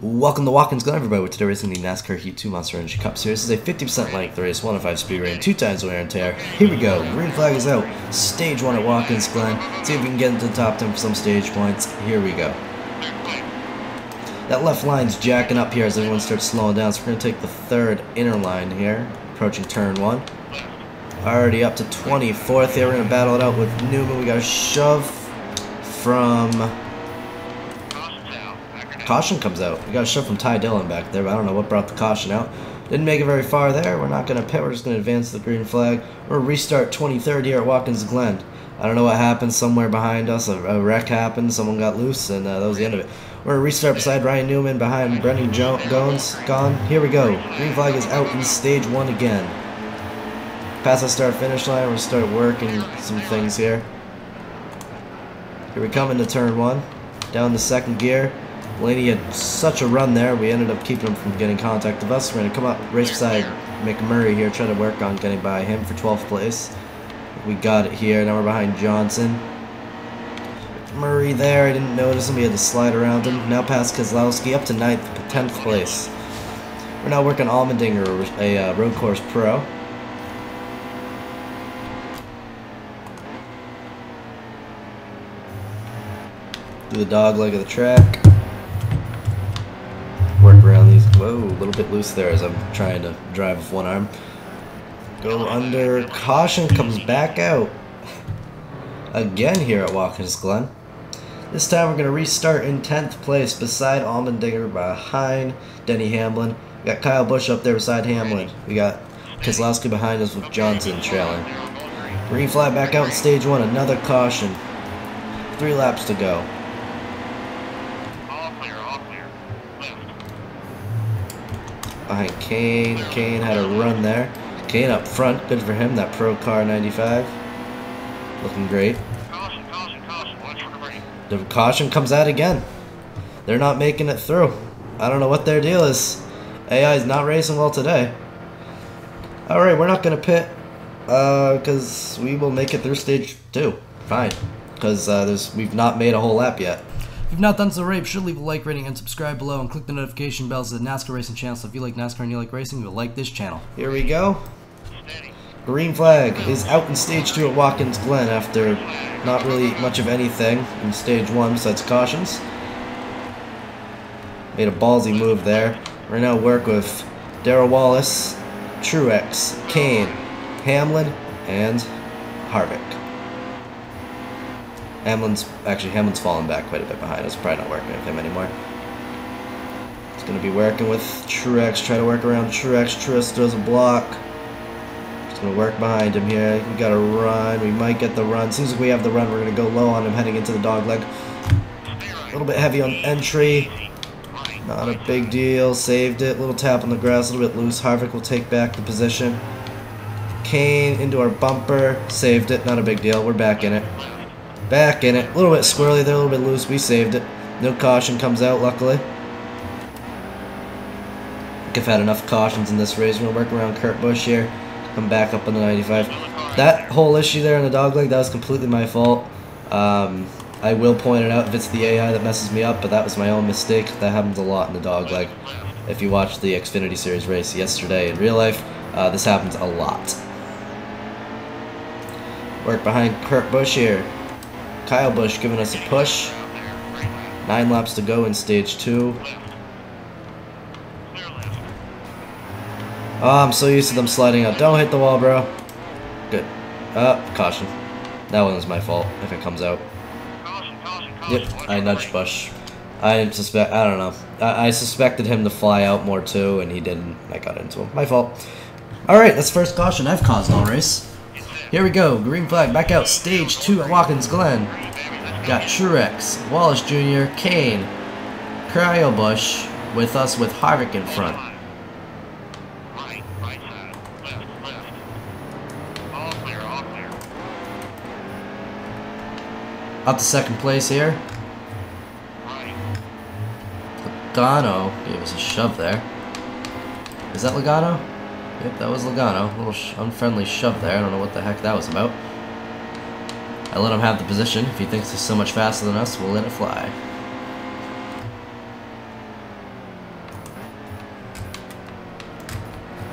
Welcome to Watkins Glen, everybody. We're today racing the NASCAR Heat 2 Monster Energy Cup Series. This is a 50% length race, 1 in 5 speed rating, 2 times wear and tear. Here we go. Green flag is out. Stage 1 at Watkins Glen. See if we can get into the top 10 for some stage points. Here we go. That left line's jacking up here as everyone starts slowing down. So we're going to take the third inner line here, approaching turn 1. Already up to 24th here. We're going to battle it out with Newman. We got a shove from... Caution comes out. We got a shove from Ty Dillon back there, but I don't know what brought the caution out. Didn't make it very far there. We're not going to pit. We're just going to advance the green flag. We're going to restart 23rd here at Watkins Glen. I don't know what happened somewhere behind us. A wreck happened. Someone got loose, and that was the end of it. We're going to restart beside Ryan Newman, behind Brendan Jones. Gone. Here we go. Green flag is out in stage 1 again. Past the start-finish line. We're going to start working some things here. Here we come into turn 1. Down the second gear. Laney had such a run there, we ended up keeping him from getting contact with us. We're going to come up, race beside McMurray here, try to work on getting by him for 12th place. We got it here, now we're behind Johnson. McMurray there, I didn't notice him, we had to slide around him. Now past Kozlowski, up to 9th, 10th place. We're now working Almendinger, a road course pro. Do the dog leg of the track. Work around these. Whoa, a little bit loose there as I'm trying to drive with one arm. Go under. Caution comes back out. Again here at Watkins Glen. This time we're going to restart in 10th place beside Almendinger, behind Denny Hamlin. We got Kyle Busch up there beside Hamlin. We got Keselowski behind us with Johnson trailing. Green flag back out in stage 1. Another caution. 3 laps to go. Behind Kane. Kane had a run there. Kane up front. Good for him. That Pro Car 95. Looking great. The caution comes out again. They're not making it through. I don't know what their deal is. AI is not racing well today. Alright, we're not going to pit. Because we will make it through stage 2. Fine. Because we've not made a whole lap yet. If you've not done so already, be sure to leave a like, rating, and subscribe below, and click the notification bells to the NASCAR Racing channel. So if you like NASCAR and you like racing, you'll like this channel. Here we go. Green flag is out in stage 2 at Watkins Glen after not really much of anything in stage 1 besides cautions. Made a ballsy move there. We're now work with Darrell Wallace, Truex, Kane, Hamlin, and Harvick. Hamlin's fallen back quite a bit behind us. Probably not working with him anymore. It's going to be working with Truex. Try to work around Truex. Truex throws a block. Just going to work behind him here. We got a run. We might get the run. Seems like we have the run. We're going to go low on him heading into the dogleg. A little bit heavy on entry. Not a big deal. Saved it. Little tap on the grass. A little bit loose. Harvick will take back the position. Kane into our bumper. Saved it. Not a big deal. We're back in it. Back in it. A little bit squirrely there, a little bit loose. We saved it. No caution comes out, luckily. I think I've had enough cautions in this race. We're going to work around Kurt Busch here. Come back up on the 95. That whole issue there in the dogleg, that was completely my fault. I will point it out if it's the AI that messes me up, but that was my own mistake. That happens a lot in the dogleg. If you watched the Xfinity Series race yesterday in real life, this happens a lot. Work behind Kurt Busch here. Kyle Busch giving us a push. 9 laps to go in stage 2. Oh, I'm so used to them sliding out. Don't hit the wall, bro. Good. Caution. That one was my fault, if it comes out. Yep, I nudged Busch. I don't know. I suspected him to fly out more too, and he didn't. I got into him. My fault. Alright, that's the first caution I've caused all race. Here we go, green flag back out, stage 2 at Watkins Glen. Got Truex, Wallace Jr., Kane, Kyle Busch with us with Harvick in front. Up to second place here. Logano gave us a shove there. Is that Logano? Yep, that was Logano. A little unfriendly shove there. I don't know what the heck that was about. I let him have the position. If he thinks he's so much faster than us, we'll let it fly.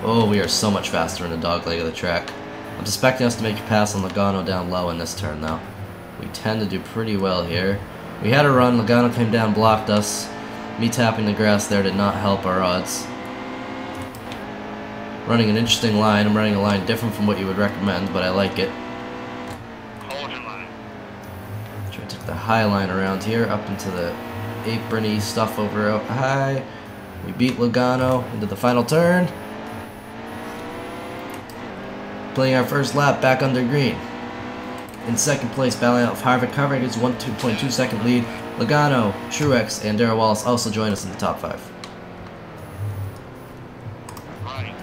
Oh, we are so much faster in the dog leg of the track. I'm suspecting us to make a pass on Logano down low in this turn, though. We tend to do pretty well here. We had a run. Logano came down, blocked us. Me tapping the grass there did not help our odds. Running an interesting line. I'm running a line different from what you would recommend, but I like it. Hold your line. Try to take the high line around here, up into the apron-y stuff over out high. We beat Logano into the final turn. Playing our first lap back under green. In second place, battling out of Harvick. Harvick gets 1.2 second lead. Logano, Truex, and Darrell Wallace also join us in the top 5. Right.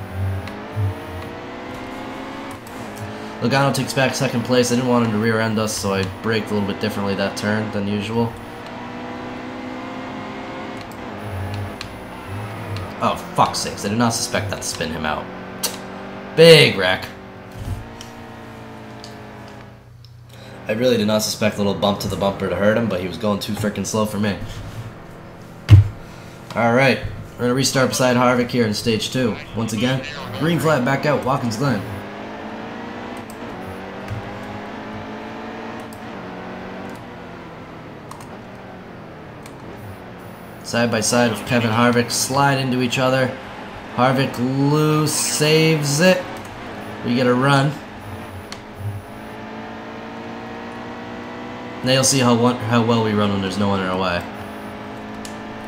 Logano takes back second place. I didn't want him to rear end us, so I braked a little bit differently that turn than usual. Oh, fuck's sakes. I did not suspect that to spin him out. Big wreck. I really did not suspect a little bump to the bumper to hurt him, but he was going too freaking slow for me. Alright, we're going to restart beside Harvick here in stage 2. Once again, green flag back out, Watkins Glen. Side by side with Kevin Harvick, slide into each other. Harvick loose, saves it. We get a run. Now you'll see how well we run when there's no one in our way.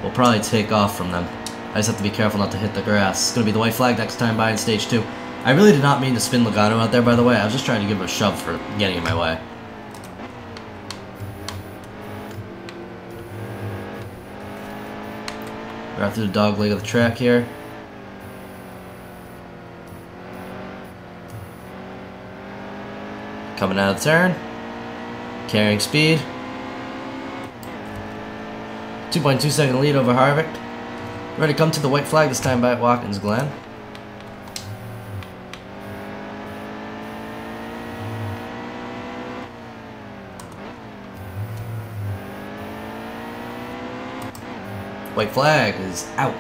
We'll probably take off from them. I just have to be careful not to hit the grass. It's going to be the white flag next time by in stage 2. I really did not mean to spin Logano out there, by the way. I was just trying to give him a shove for getting in my way. Right through the dog leg of the track here. Coming out of the turn. Carrying speed. 2.2 second lead over Harvick. Ready to come to the white flag this time by Watkins Glen. White flag is out.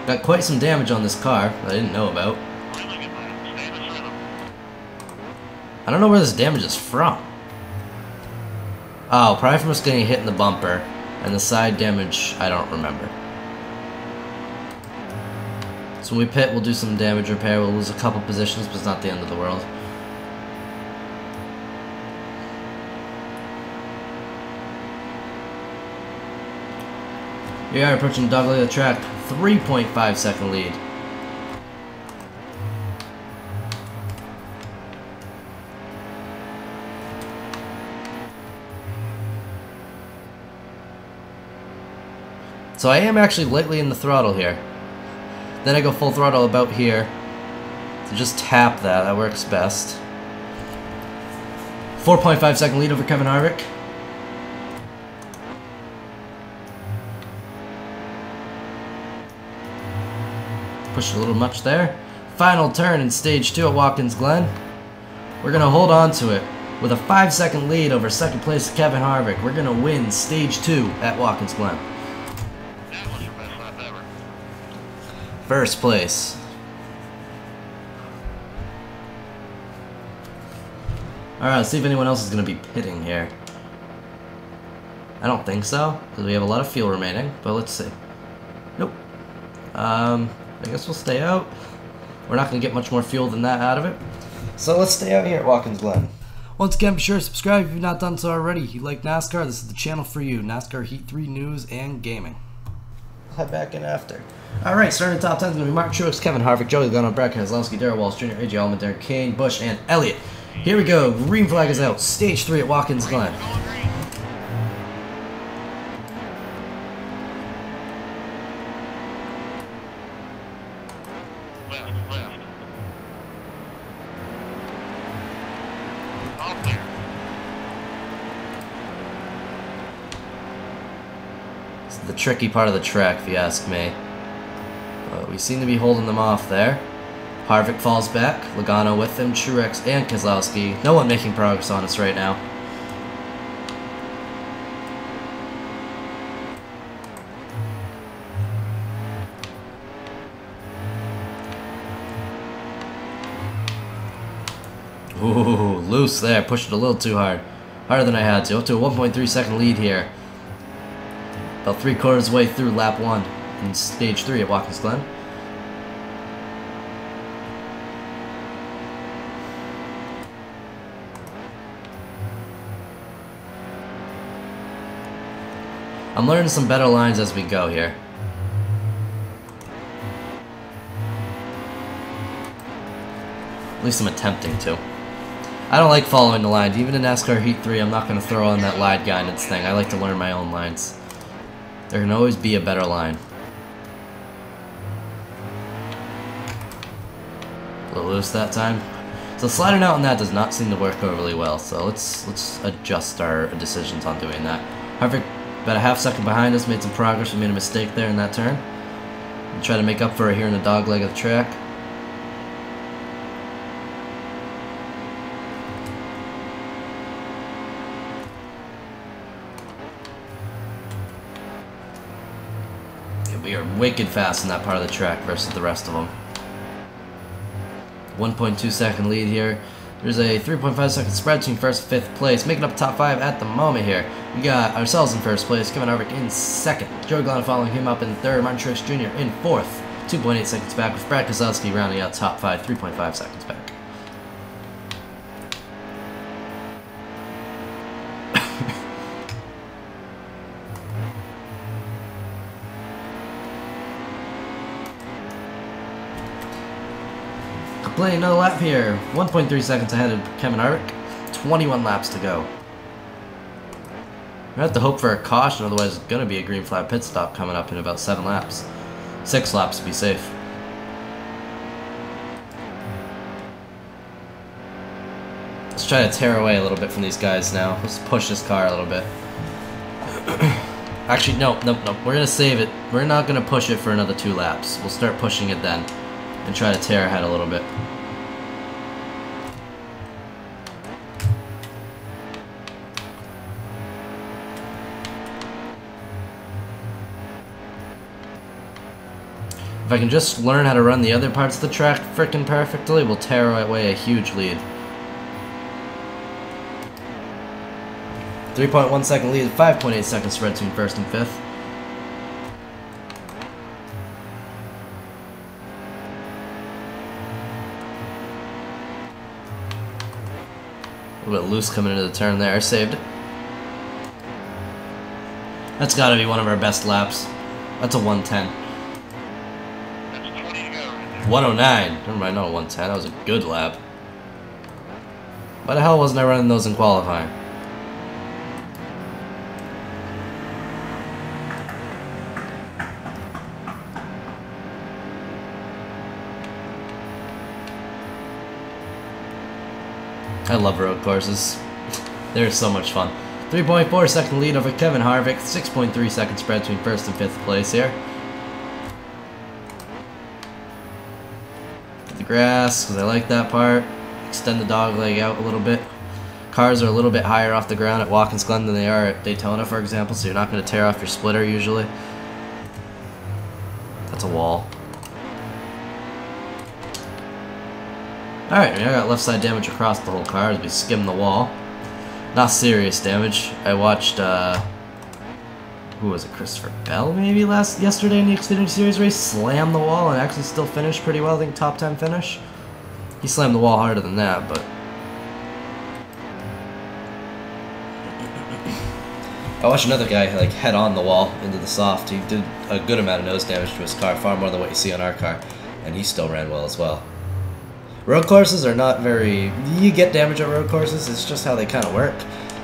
Got quite some damage on this car that I didn't know about. I don't know where this damage is from. Oh, probably from us getting hit in the bumper. And the side damage, I don't remember. So when we pit, we'll do some damage repair. We'll lose a couple positions, but it's not the end of the world. We are approaching the dog leg of the track. 3.5 second lead. So I am actually lightly in the throttle here. Then I go full throttle about here. So just tap that, that works best. 4.5 second lead over Kevin Harvick. Pushed a little much there. Final turn in stage 2 at Watkins Glen. We're going to hold on to it with a 5-second lead over second place Kevin Harvick. We're going to win stage 2 at Watkins Glen. First place. Alright, let's see if anyone else is going to be pitting here. I don't think so, because we have a lot of fuel remaining, but let's see. Nope. I guess we'll stay out. We're not going to get much more fuel than that out of it. So let's stay out here at Watkins Glen. Once again, be sure to subscribe if you've not done so already. If you like NASCAR, this is the channel for you. NASCAR Heat 3 news and gaming. I'll head back in after. Alright, starting in the top 10 is going to be Mark Truex, Kevin Harvick, Joey Logano, Brad Keselowski, Darrell Wallace Jr., A.J. Allman, Kane, Busch, and Elliott. Here we go. Green flag is out. Stage 3 at Watkins Glen. This is the tricky part of the track, if you ask me. But we seem to be holding them off there. Harvick falls back, Logano with him, Truex and Keselowski. No one making progress on us right now. Ooh, loose there. Pushed it a little too hard. Harder than I had to. Up to a 1.3 second lead here. About 3/4 way through lap 1 in stage 3 at Watkins Glen. I'm learning some better lines as we go here. At least I'm attempting to. I don't like following the line. Even in NASCAR Heat 3, I'm not going to throw on that line guidance thing. I like to learn my own lines. There can always be a better line. A little loose that time. So sliding out on that does not seem to work overly well. So let's adjust our decisions on doing that. Harvick, about a half second behind us, made some progress. We made a mistake there in that turn. We'll try to make up for it here in the dog leg of the track. We are wicked fast in that part of the track versus the rest of them. 1.2 second lead here. There's a 3.5 second spread between first and fifth place. Making up top 5 at the moment here. We got ourselves in first place, Kevin Harvick in second. Joey Glenn following him up in third. Martin Truex Jr. in fourth. 2.8 seconds back, with Brad Keselowski rounding out top 5, 3.5 seconds back. Playing another lap here. 1.3 seconds ahead of Kevin Harvick. 21 laps to go. We have to hope for a caution, otherwise it's going to be a green flag pit stop coming up in about 7 laps. 6 laps to be safe. Let's try to tear away a little bit from these guys now. Let's push this car a little bit. Actually, no. We're going to save it. We're not going to push it for another 2 laps. We'll start pushing it then and try to tear ahead a little bit. If I can just learn how to run the other parts of the track frickin' perfectly, we'll tear away a huge lead. 3.1 second lead, 5.8 second spread between first and fifth. A little bit loose coming into the turn there, saved it. That's gotta be one of our best laps. That's a 110. That's 20 to go. 109. Never mind, not a 110. That was a good lap. Why the hell wasn't I running those in qualifying? I love road courses. They're so much fun. 3.4 second lead over Kevin Harvick. 6.3 second spread between first and fifth place here. Get the grass, because I like that part. Extend the dog leg out a little bit. Cars are a little bit higher off the ground at Watkins Glen than they are at Daytona, for example, so you're not going to tear off your splitter usually. That's a wall. Alright, I got left side damage across the whole car as we skim the wall. Not serious damage. I watched, who was it, Christopher Bell maybe yesterday in the Xfinity Series race slam the wall and actually still finished pretty well. I think top 10 finish. He slammed the wall harder than that, but I watched another guy like head on the wall into the soft. He did a good amount of nose damage to his car, far more than what you see on our car, and he still ran well as well. Road courses are not very... You get damage at road courses, it's just how they kind of work.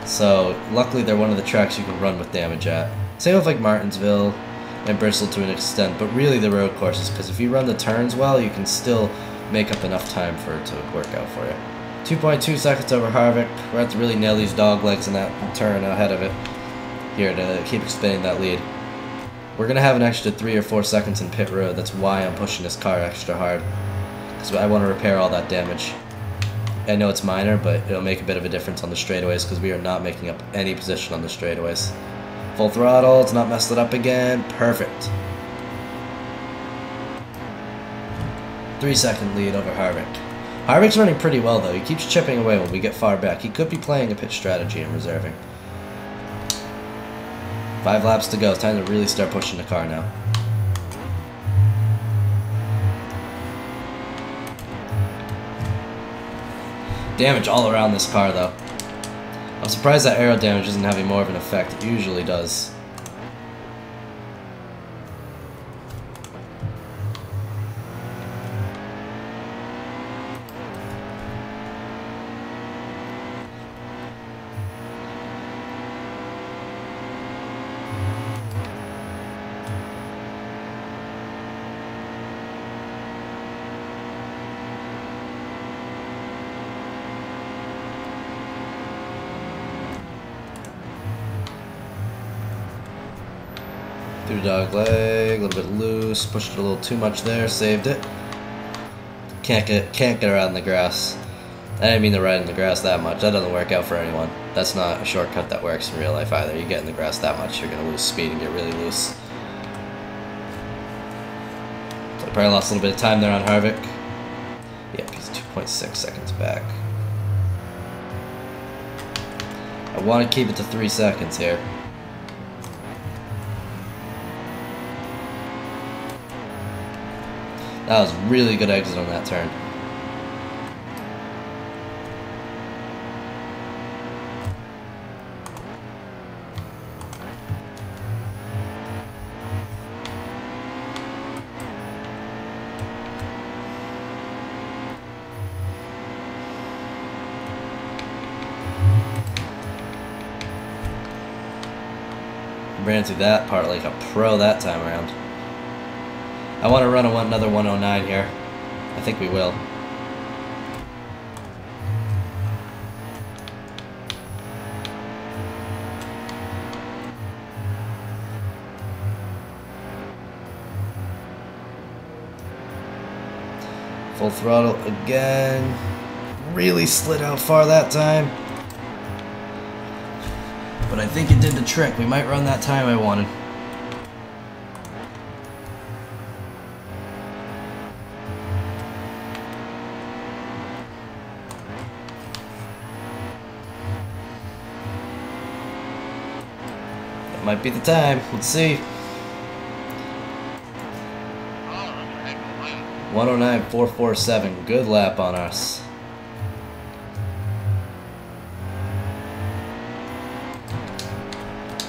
So, luckily they're one of the tracks you can run with damage at. Same with like Martinsville and Bristol to an extent, but really the road courses, because if you run the turns well, you can still make up enough time for it to work out for you. 2.2 seconds over Harvick. We're going to have to really nail these dog legs in that turn ahead of it here to keep expanding that lead. We're going to have an extra 3 or 4 seconds in pit road. That's why I'm pushing this car extra hard. So I want to repair all that damage. I know it's minor, but it'll make a bit of a difference on the straightaways because we are not making up any position on the straightaways. Full throttle, it's not messed it up again. Perfect. 3 second lead over Harvick. Harvick's running pretty well, though. He keeps chipping away when we get far back. He could be playing a pit strategy and reserving. 5 laps to go. It's time to really start pushing the car now. Damage all around this car, though. I'm surprised that aero damage isn't having more of an effect. It usually does. Through dog leg, a little bit loose, pushed it a little too much there, saved it. Can't get around in the grass. I didn't mean to ride in the grass that much. That doesn't work out for anyone. That's not a shortcut that works in real life either. You get in the grass that much, you're gonna lose speed and get really loose. So I probably lost a little bit of time there on Harvick. Yep, he's 2.6 seconds back. I want to keep it to 3 seconds here. That was a really good exit on that turn. Ran through that part like a pro that time around. I want to run another 109 here. I think we will. Full throttle again. Really slid out far that time. But I think it did the trick. We might run that time I wanted. Might be the time. Let's see. 109.447. Good lap on us.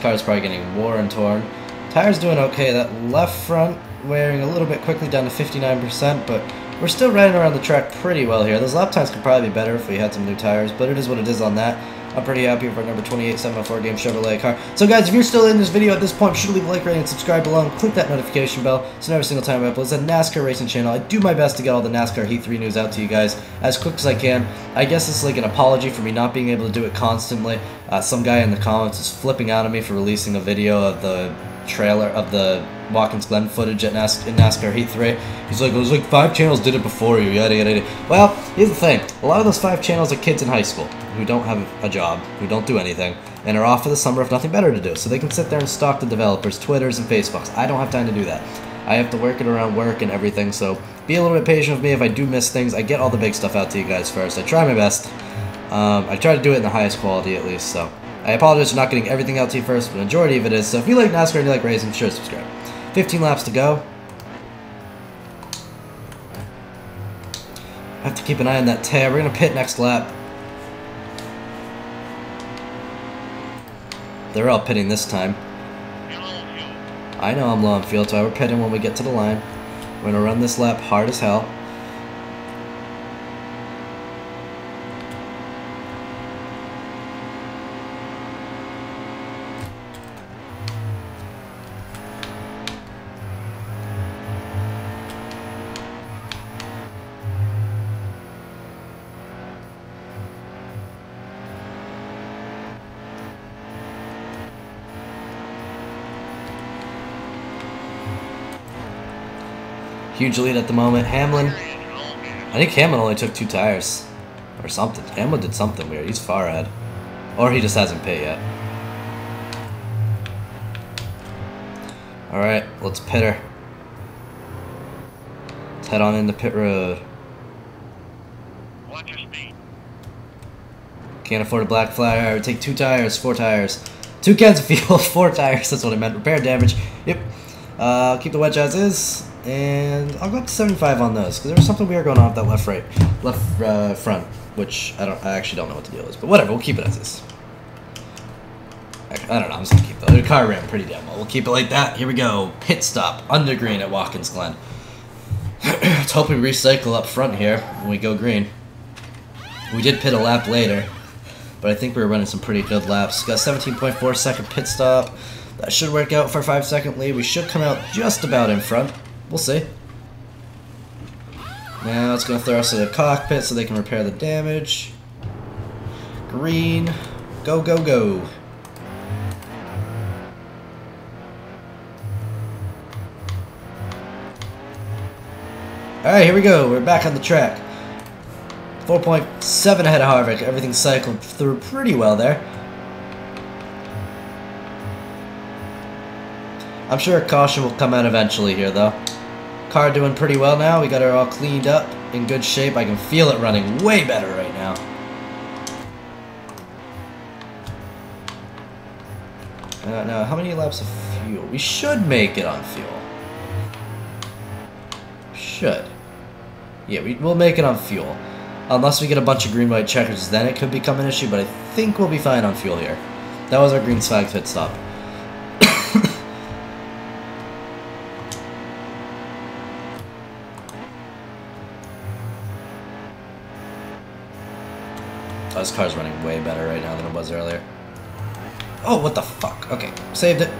Car's probably getting worn and torn. Tire's doing okay. That left front wearing a little bit quickly down to 59%, but we're still riding around the track pretty well here. Those lap times could probably be better if we had some new tires, but it is what it is on that. I'm pretty happy with our number 28 704 game Chevrolet car. So guys, if you're still in this video at this point, be sure to leave a like, rating, and subscribe below, and click that notification bell so every single time I upload. It's a NASCAR racing channel. I do my best to get all the NASCAR Heat 3 news out to you guys as quick as I can. I guess it's like an apology for me not being able to do it constantly. Some guy in the comments is flipping out at me for releasing a video of the trailer of the Watkins Glen footage at in NASCAR Heat 3. He's like, it was like 5 channels did it before you, yada yada yada. Well, here's the thing. A lot of those 5 channels are kids in high school who don't have a job, who don't do anything, and are off for the summer with nothing better to do. So they can sit there and stalk the developers' Twitters and Facebooks. I don't have time to do that. I have to work it around work and everything, so be a little bit patient with me if I do miss things. I get all the big stuff out to you guys first. I try my best. I try to do it in the highest quality at least, so I apologize for not getting everything out to you first, but the majority of it is. So if you like NASCAR and you like racing, be sure to subscribe. 15 laps to go. I have to keep an eye on that tab. We're going to pit next lap. They're all pitting this time. I know I'm low on fuel, so we're pitting when we get to the line. We're going to run this lap hard as hell. Huge lead at the moment. Hamlin. I think Hamlin only took 2 tires. Or something. Hamlin did something weird. He's far ahead. Or he just hasn't pit yet. Alright, let's pit her. Let's head on into pit road. Can't afford a black flag. Alright, we take 2 tires, 4 tires. 2 cans of fuel, 4 tires. That's what I meant. Repair damage. Yep. Keep the wedge as is. And I'll go up to 75 on those. Because there was something weird going on with that left front. Which I actually don't know what the deal is. But whatever, we'll keep it as is. I don't know, I'm just gonna keep it. The car ran pretty damn well. We'll keep it like that. Here we go. Pit stop. Under green at Watkins Glen. Let's hope we recycle up front here when we go green. We did pit a lap later, but I think we were running some pretty good laps. Got 17.4 second pit stop. That should work out for a 5-second lead. We should come out just about in front. We'll see. Now it's going to throw us to the cockpit so they can repair the damage. Green. Go, go, go. Alright, here we go. We're back on the track. 4.7 ahead of Harvick. Everything cycled through pretty well there. I'm sure a caution will come out eventually here, though. Car doing pretty well now. We got her all cleaned up, in good shape. I can feel it running way better right now. Now, how many laps of fuel? We should make it on fuel. Should. Yeah, we'll make it on fuel. Unless we get a bunch of green-white checkers, then it could become an issue, but I think we'll be fine on fuel here. That was our green flag pit stop. Oh, this car's running way better right now than it was earlier. Oh, what the fuck? Okay, saved it.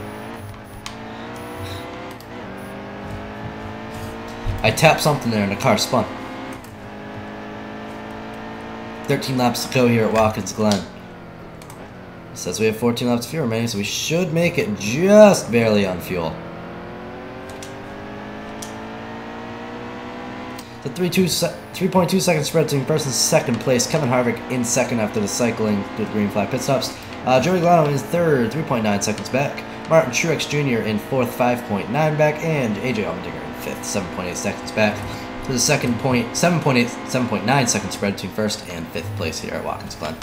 I tapped something there and the car spun. 13 laps to go here at Watkins Glen. It says we have 14 laps of fuel remaining, so we should make it just barely on fuel. The 3.2 second spread between first and second place. Kevin Harvick in second after the cycling with green flag pit stops. Joey Logano in third, 3.9 seconds back. Martin Truex Jr. in fourth, 5.9 back, and AJ Allmendinger in fifth, 7.8 seconds back. To the second point, 7.9 second spread between first and fifth place here at Watkins Glen.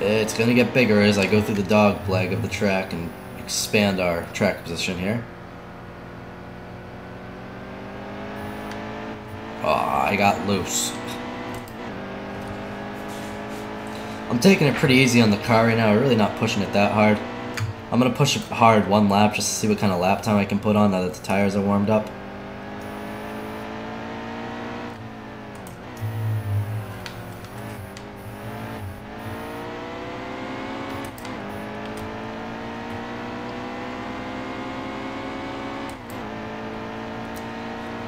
It's going to get bigger as I go through the dog leg of the track and expand our track position here. Oh, I got loose. I'm taking it pretty easy on the car right now. We're really not pushing it that hard. I'm going to push it hard one lap just to see what kind of lap time I can put on now that the tires are warmed up.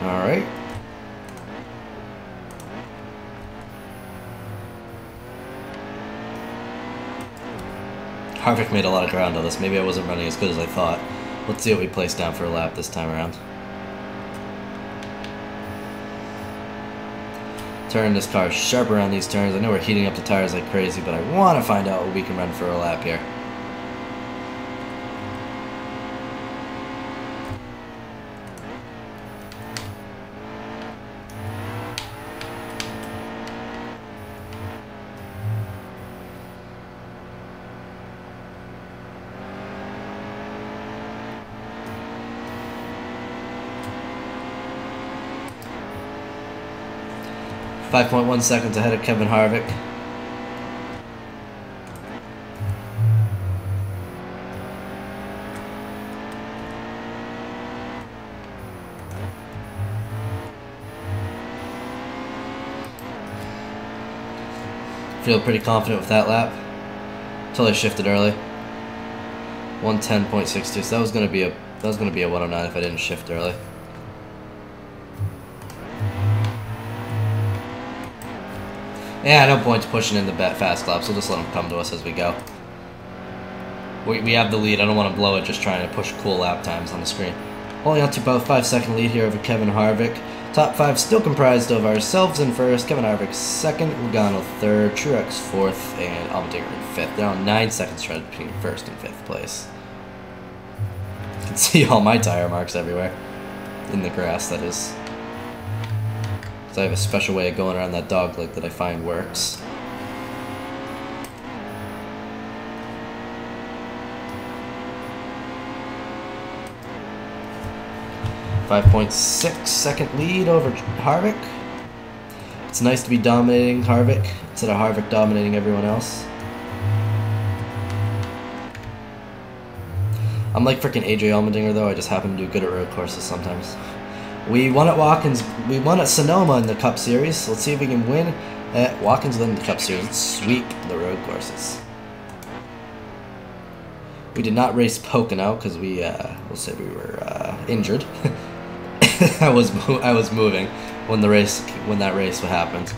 Alright. Harvick made a lot of ground on this. Maybe I wasn't running as good as I thought. Let's see what we placed down for a lap this time around. Turning this car sharp around these turns. I know we're heating up the tires like crazy, but I want to find out what we can run for a lap here. .1 seconds ahead of Kevin Harvick. Feel pretty confident with that lap. Until I shifted early. 110.62. So that was gonna be a 109 if I didn't shift early. Yeah, no point pushing in the fast laps. We'll just let them come to us as we go. We have the lead. I don't want to blow it just trying to push cool lap times on the screen. Holding on to about 5-second lead here over Kevin Harvick. Top 5 still comprised of ourselves in first, Kevin Harvick second, Logano third, Truex fourth, and Allmendinger in fifth. They're on 9 seconds spread between first and fifth place. You can see all my tire marks everywhere. In the grass, that is. Because I have a special way of going around that dog leg that I find works. .6 second lead over Harvick. It's nice to be dominating Harvick instead of Harvick dominating everyone else. I'm like freaking AJ Allmendinger though. I just happen to do good at road courses sometimes. We won at Watkins. We won at Sonoma in the Cup Series. Let's see if we can win at Watkins Glen in the Cup Series. Let's sweep the road courses. We did not race Pocono because we, we'll say we were injured. I was moving when that race happened,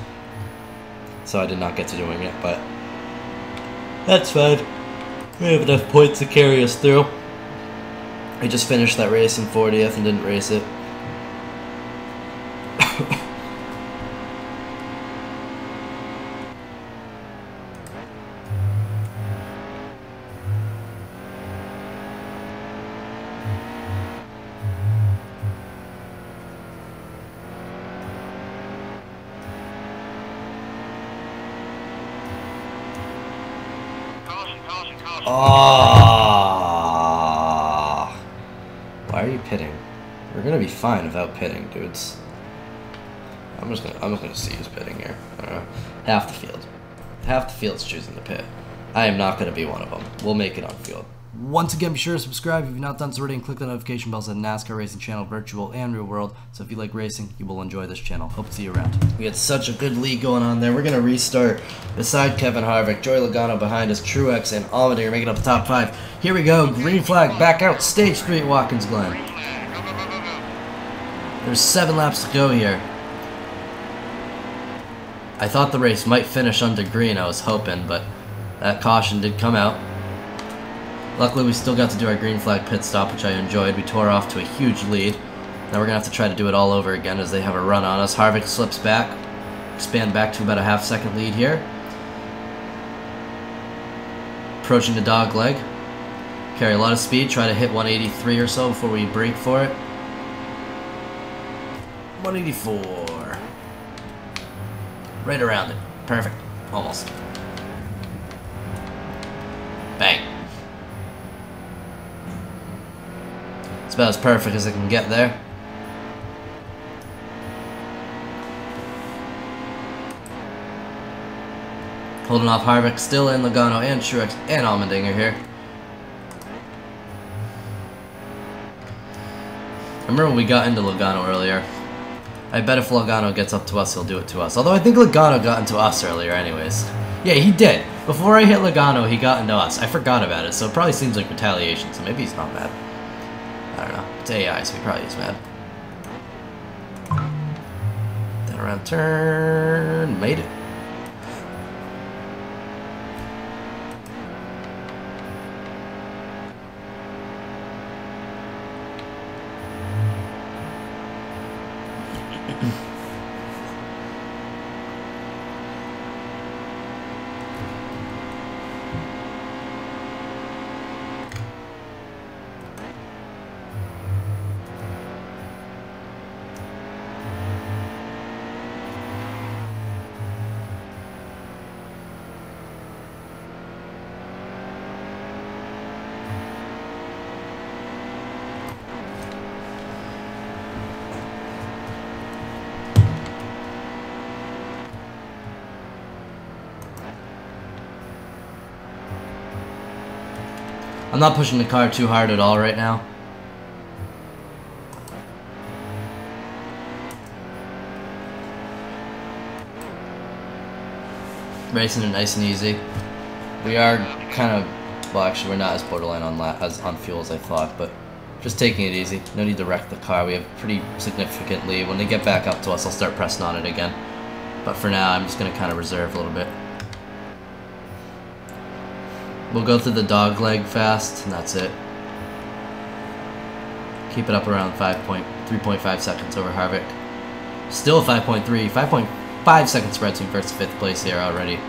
so I did not get to doing it. But that's fine. We have enough points to carry us through. I just finished that race in 40th and didn't race it. Oh, why are you pitting? We're gonna be fine without pitting, dudes. I'm just gonna see who's pitting here. I don't know. Half the field's choosing to pit. I am not gonna be one of them. We'll make it on field. Once again, be sure to subscribe if you've not done so already and click the notification bells at NASCAR Racing Channel, virtual and real world. So if you like racing, you will enjoy this channel. Hope to see you around. We had such a good lead going on there. We're going to restart beside Kevin Harvick, Joey Logano behind us, Truex and Allmendinger making up the top 5. Here we go. Green flag back out. Stage 3 at Watkins Glen. There's 7 laps to go here. I thought the race might finish under green, I was hoping, but that caution did come out. Luckily, we still got to do our green flag pit stop, which I enjoyed. We tore off to a huge lead. Now we're going to have to try to do it all over again as they have a run on us. Harvick slips back, expand back to about a half-second lead here. Approaching the dog leg. Carry a lot of speed, try to hit 183 or so before we brake for it. 184. Right around it. Perfect. Almost. Bang. It's about as perfect as I can get there. Holding off Harvick, still in Logano and Truex and Allmendinger here. I remember when we got into Logano earlier. I bet if Logano gets up to us, he'll do it to us. Although I think Logano got into us earlier anyways. Yeah, he did. Before I hit Logano, he got into us. I forgot about it, so it probably seems like retaliation, so maybe he's not mad. I don't know. It's AI, so he probably is mad. Then around turn. Made it. I'm not pushing the car too hard at all right now. Racing it nice and easy. We are kind of, well actually we're not as borderline on fuel as I thought, but just taking it easy. No need to wreck the car. We have pretty significant lead. When they get back up to us, I'll start pressing on it again. But for now, I'm just going to kind of reserve a little bit. We'll go through the dog leg fast, and that's it. Keep it up around 3.5 seconds over Harvick. Still 5.5 second spread between first and 5th place here already.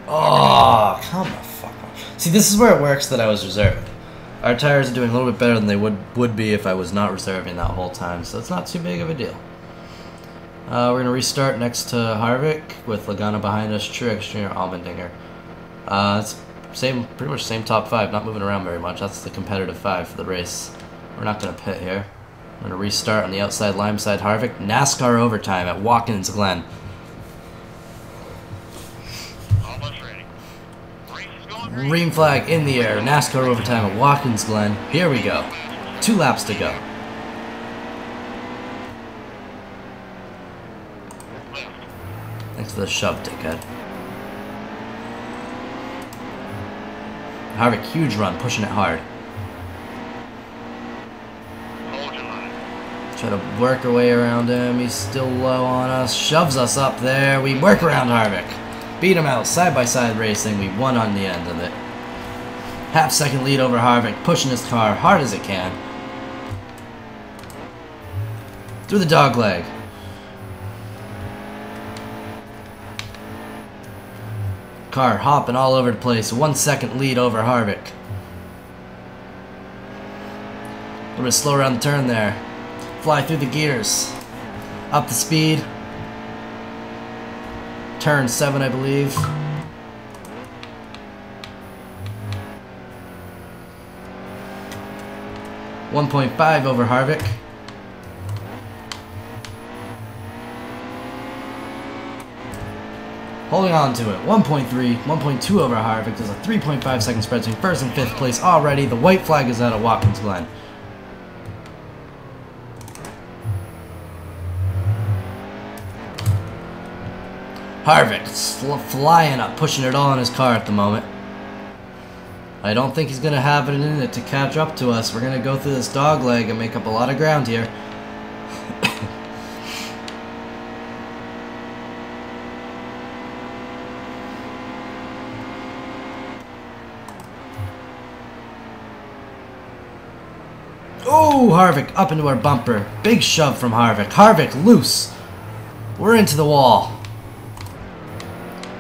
Oh, come the fuck on. See, this is where it works that I was reserved. Our tires are doing a little bit better than they would be if I was not reserving that whole time, so it's not too big of a deal. We're going to restart next to Harvick with Logano behind us, Truex Jr., Allmendinger. It's pretty much same top 5, not moving around very much. That's the competitive 5 for the race. We're not going to pit here. We're going to restart on the outside line beside Harvick. NASCAR overtime at Watkins Glen. Almost ready. Race is going green. Green flag in the air. NASCAR overtime at Watkins Glen. Here we go. 2 laps to go. Left. Thanks for the shove, dickhead. Harvick, huge run, pushing it hard. Hold your line. Try to work our way around him. He's still low on us. Shoves us up there. We work around Harvick. Beat him out. Side-by-side racing. We won on the end of it. Half-second lead over Harvick. Pushing his car hard as it can. Through the dog leg. Car hopping all over the place. 1 second lead over Harvick. A little bit slow around the turn there. Fly through the gears. Up the speed. Turn 7, I believe. .5 over Harvick. Holding on to it. 1.3, 1.2 over Harvick. There's a 3.5 second spread between first and fifth place already. The white flag is out of Watkins Glen. Harvick flying up, pushing it all in his car at the moment. I don't think he's going to have it in it to catch up to us. We're going to go through this dog leg and make up a lot of ground here. Oh, Harvick up into our bumper. Big shove from Harvick. Harvick loose. We're into the wall.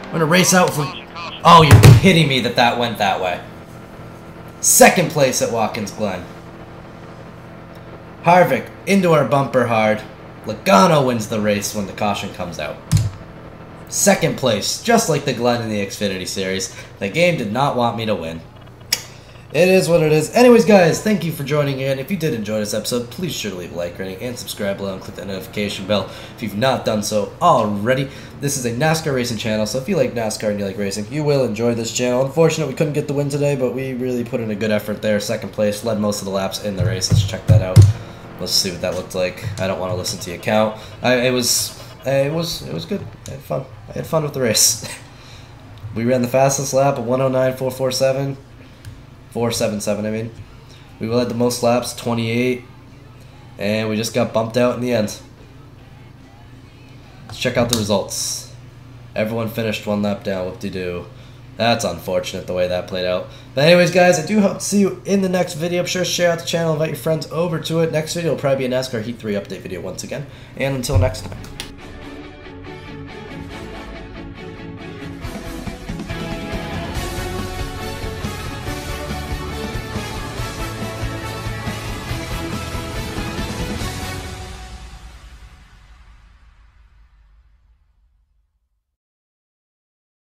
We're going to race out for... Oh, you're kidding me that went that way. Second place at Watkins Glen. Harvick into our bumper hard. Logano wins the race when the caution comes out. Second place, just like the Glen in the Xfinity Series. The game did not want me to win. It is what it is. Anyways, guys, thank you for joining in. If you did enjoy this episode, please sure to leave a like rating and subscribe below and click that notification bell if you've not done so already. This is a NASCAR racing channel, so if you like NASCAR and you like racing, you will enjoy this channel. Unfortunately, we couldn't get the win today, but we really put in a good effort there. Second place, led most of the laps in the race. Let's check that out. Let's see what that looked like. I don't want to listen to you count. It was good. I had fun. I had fun with the race. We ran the fastest lap at 109.447. 477, I mean. We led the most laps, 28, and we just got bumped out in the end. Let's check out the results. Everyone finished 1 lap down. Whoop-de-doo. That's unfortunate the way that played out. But anyways, guys, I do hope to see you in the next video. Be sure to share out the channel, invite your friends over to it. Next video will probably be a NASCAR Heat 3 update video once again. And until next time.